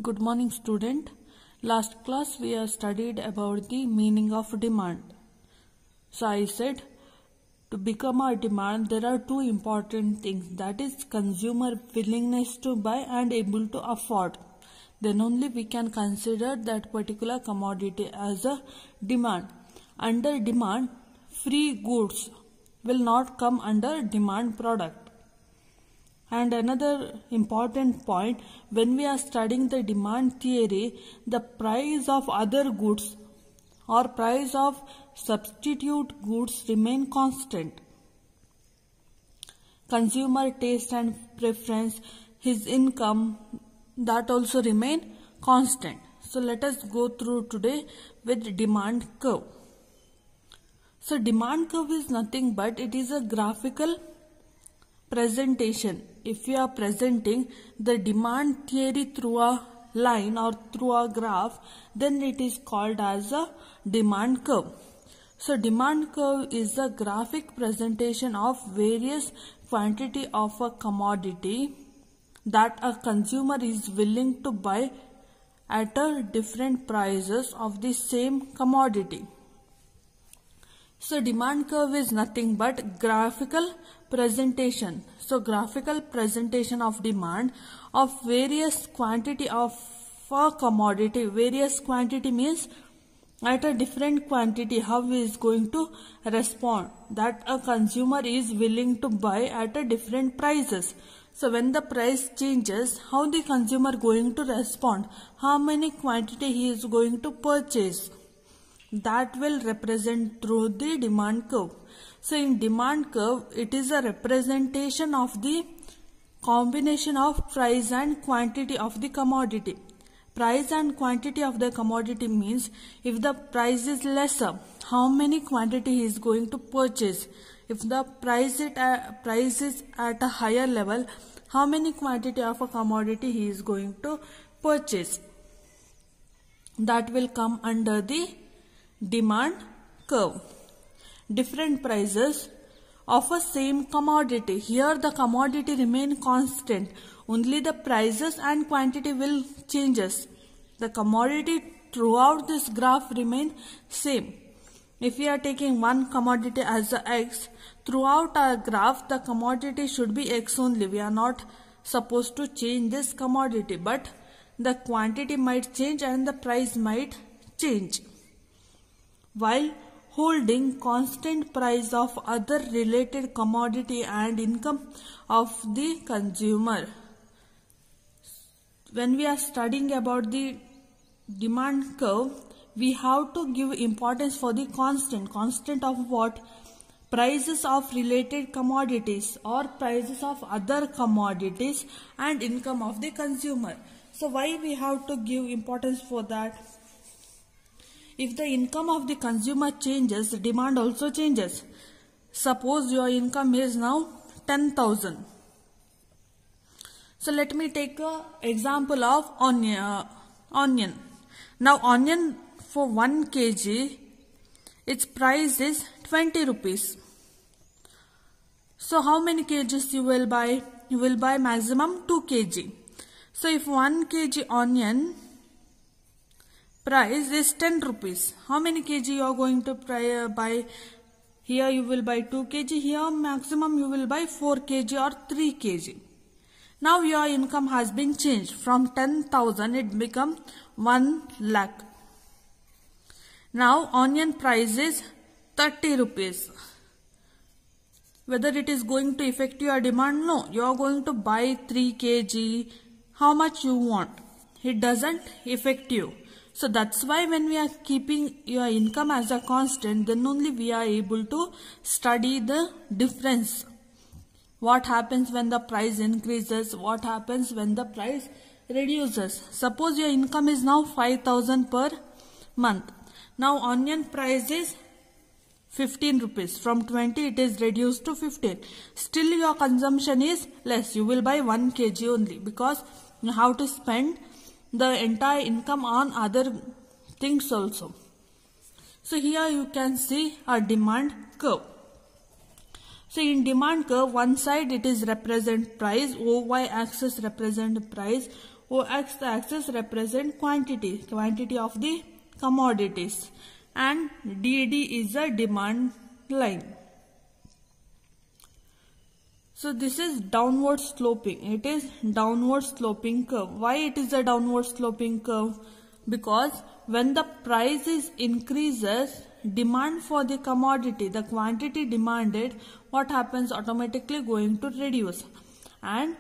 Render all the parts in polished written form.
Good morning, student. Last class we have studied about the meaning of demand. So I said to become a demand there are two important things, that is consumer willingness to buy and able to afford. Then only we can consider that particular commodity as a demand. Under demand, free goods will not come under demand product. And another important point, when we are studying the demand theory, the price of other goods or price of substitute goods remain constant. Consumer taste and preference, his income, that also remain constant. So let us go through today with demand curve. So demand curve is nothing but it is a graphical presentation. If you are presenting the demand theory through a line or through a graph, then it is called as a demand curve. So demand curve is a graphic presentation of various quantity of a commodity that a consumer is willing to buy at a different prices of the same commodity. So demand curve is nothing but graphical presentation. So graphical presentation of demand of various quantity of a commodity. Various quantity means at a different quantity how he is going to respond, that a consumer is willing to buy at a different prices. So when the price changes, how the consumer going to respond, how many quantity he is going to purchase, that will represent through the demand curve. So in demand curve, it is a representation of the combination of price and quantity of the commodity. Price and quantity of the commodity means if the price is lesser, how many quantity he is going to purchase. If the price is at a higher level, how many quantity of a commodity he is going to purchase. That will come under the demand curve. Different prices of a same commodity. Here the commodity remain constant. Only the prices and quantity will changes. The commodity throughout this graph remain same. If we are taking one commodity as a X, throughout our graph the commodity should be X only. We are not supposed to change this commodity, but the quantity might change and the price might change, while holding constant price of other related commodity and income of the consumer. When we are studying about the demand curve, we have to give importance for the constant. Constant of what? Prices of related commodities or prices of other commodities and income of the consumer. So why we have to give importance for that? If the income of the consumer changes, demand also changes. Suppose your income is now 10,000. So let me take an example of onion. Now onion for 1 kg, its price is 20 rupees. So how many kgs you will buy? You will buy maximum 2 kg. So if 1 kg onion price is 10 rupees. How many kg you are going to buy? Here you will buy 2 kg. Here maximum you will buy 4 kg or 3 kg. Now your income has been changed. From 10,000 it become 1 lakh. Now onion price is 30 rupees. Whether it is going to affect your demand? No. You are going to buy 3 kg. How much you want? It doesn't affect you. So that's why when we are keeping your income as a constant, then only we are able to study the difference. What happens when the price increases? What happens when the price reduces? Suppose your income is now 5,000 per month. Now onion price is 15 rupees. From 20 it is reduced to 15. Still your consumption is less. You will buy 1 kg only because you have to spend the entire income on other things also. So here you can see a demand curve. So in demand curve, one side it is represent price, OY axis represent price, OX axis represent quantity of the commodities, and DD is a demand line. So this is downward sloping. It is downward sloping curve. Why it is a downward sloping curve? Because when the price is increases, demand for the commodity, the quantity demanded, what happens? Automatically going to reduce. And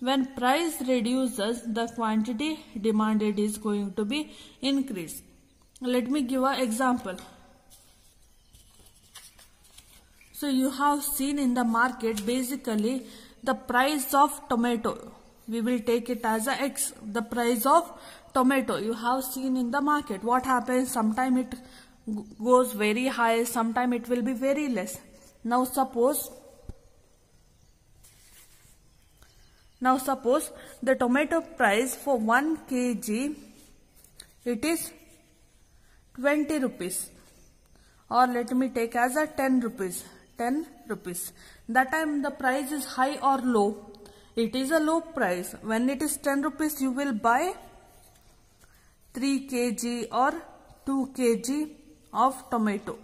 when price reduces, the quantity demanded is going to be increased. Let me give an example. So you have seen in the market, basically the price of tomato, we will take it as a X, the price of tomato you have seen in the market. What happens? Sometime it goes very high, sometime it will be very less. Now suppose the tomato price for 1 kg, it is 20 rupees, or let me take as a 10 rupees. That time the price is high or low? It is a low price. When it is 10 rupees, you will buy 3 kg or 2 kg of tomato.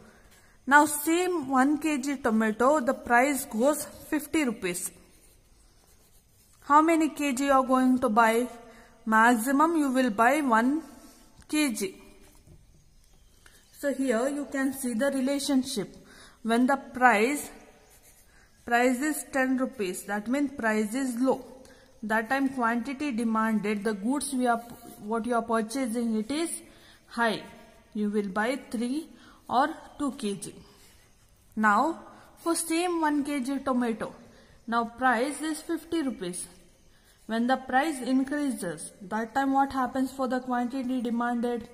Now same 1 kg tomato, the price goes 50 rupees. How many kg you are going to buy? Maximum you will buy 1 kg. So here you can see the relationship. When the price is 10 rupees, that means price is low. That time quantity demanded, the goods what you are purchasing, it is high. You will buy 3 or 2 kg. Now for same 1 kg tomato, now price is 50 rupees. When the price increases, that time what happens for the quantity demanded?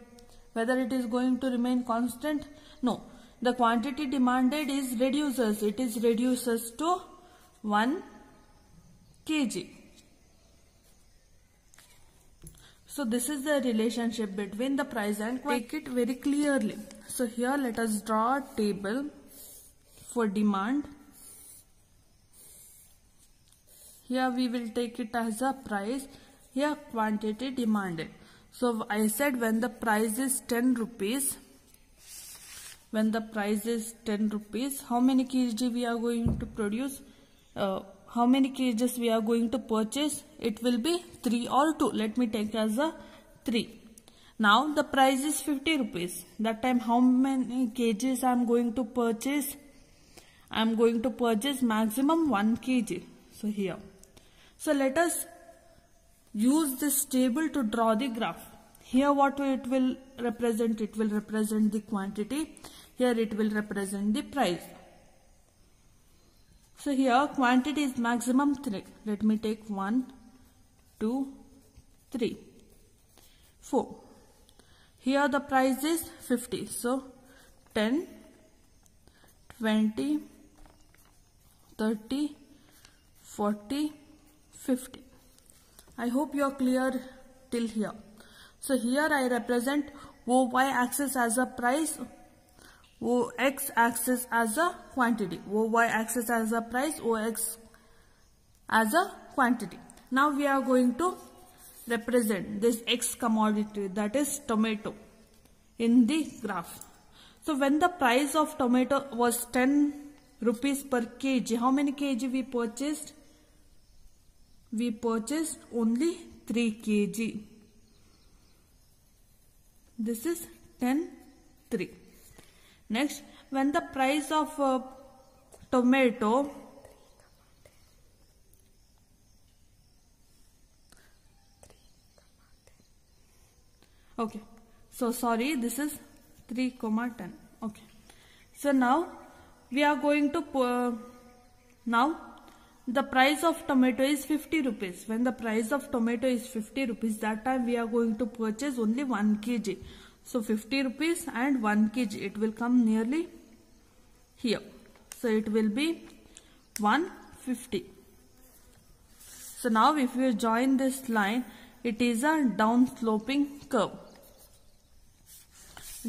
Whether it is going to remain constant? No. The quantity demanded is reduces. It is reduces to 1 kg. So this is the relationship between the price and quantity. Take it very clearly. So here let us draw a table for demand. Here we will take it as a price. Here quantity demanded. So I said when the price is 10 rupees, how many kg we are going to produce? How many kgs we are going to purchase? It will be 3 or 2. Let me take as a 3. Now the price is 50 rupees. That time how many kgs I am going to purchase? I am going to purchase maximum 1 kg. So here. So let us use this table to draw the graph. Here what it will represent? It will represent the quantity. Here it will represent the price. So here quantity is maximum 3. Let me take 1, 2, 3, 4. Here the price is 50. So 10, 20, 30, 40, 50. I hope you are clear till here. So here I represent OY axis as a price, OX axis as a quantity. OY axis as a price, OX as a quantity. Now we are going to represent this X commodity, that is tomato, in the graph. So when the price of tomato was 10 rupees per kg, how many kg we purchased? We purchased only 3 kg. This is 10, 3. Next, when the price of tomato okay, so sorry, this is 3,10. Okay, so now we are going to now the price of tomato is 50 rupees. When the price of tomato is 50 rupees, that time we are going to purchase only 1 kg. So 50 rupees and 1 kg, it will come nearly here. So it will be 150. So now if you join this line, it is a down sloping curve.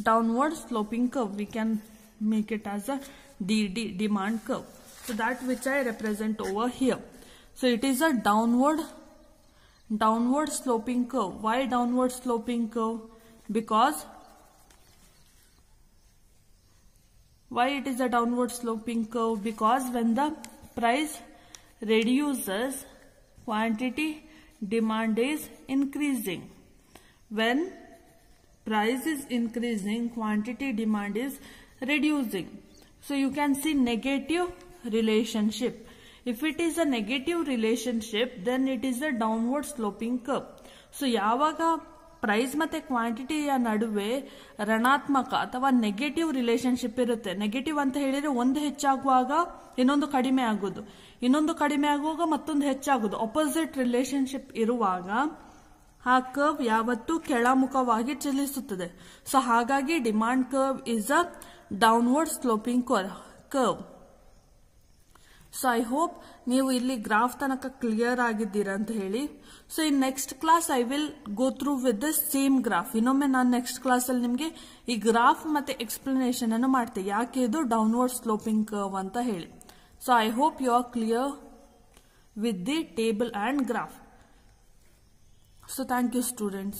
Downward sloping curve, we can make it as a DD, demand curve. So that which I represent over here. So it is a downward downward sloping curve. Why downward sloping curve? Because why it is a downward sloping curve? Because when the price reduces, quantity demand is increasing. When price is increasing, quantity demand is reducing. So you can see negative relationship. If it is a negative relationship, then it is a downward sloping curve. So ಯಾವಾಗ price ಮತ್ತೆ ಕ್ವಾಂಟಿಟಿಯ ನಡುವೆ ಋಣಾತ್ಮಕ ಅಥವಾ negative relationship ಇರುತ್ತೆ. Negative ಅಂತ ಹೇಳಿದ್ರೆ ಒಂದು ಹೆಚ್ಚಾಗುವಾಗ ಇನ್ನೊಂದು ಕಡಿಮೆ ಆಗೋದು, ಇನ್ನೊಂದು ಕಡಿಮೆ ಆಗುವಾಗ ಮತ್ತೊಂದು ಹೆಚ್ಚಾಗೋದು. ಆಪೋಸಿಟ್ ರಿಲೇಶನ್ಶಿಪ್ ಇರುವಾಗ ಆ ಕರ್ವ್ ಯಾವತ್ತೂ ಕೆಳಮುಖವಾಗಿ ಚಲಿಸುತ್ತದೆ. ಸೊ ಹಾಗಾಗಿ demand curve is a downward sloping curve. So I hope ನೀವು ಇಲ್ಲಿ ಗ್ರಾಫ್ ತನಕ ಕ್ಲಿಯರ್ ಆಗಿದ್ದೀರಾ ಅಂತ ಹೇಳಿ. So in next class I will go through with the same graph. ಇನ್ನೊಮ್ಮೆ ನಾನು ನೆಕ್ಸ್ಟ್ ಕ್ಲಾಸ್ ಅಲ್ಲಿ ನಿಮಗೆ ಈ ಗ್ರಾಫ್ ಮತ್ತೆ ಎಕ್ಸ್ಪ್ಲನೇಷನ್ ಅನ್ನು ಮಾಡ್ತೇನೆ, ಯಾಕೆ ಇದು ಡೌನ್ವರ್ಡ್ ಸ್ಲೋಪಿಂಗ್ ಕರ್ವ್ ಅಂತ ಹೇಳಿ. So I hope you are clear with the table and graph. So thank you students.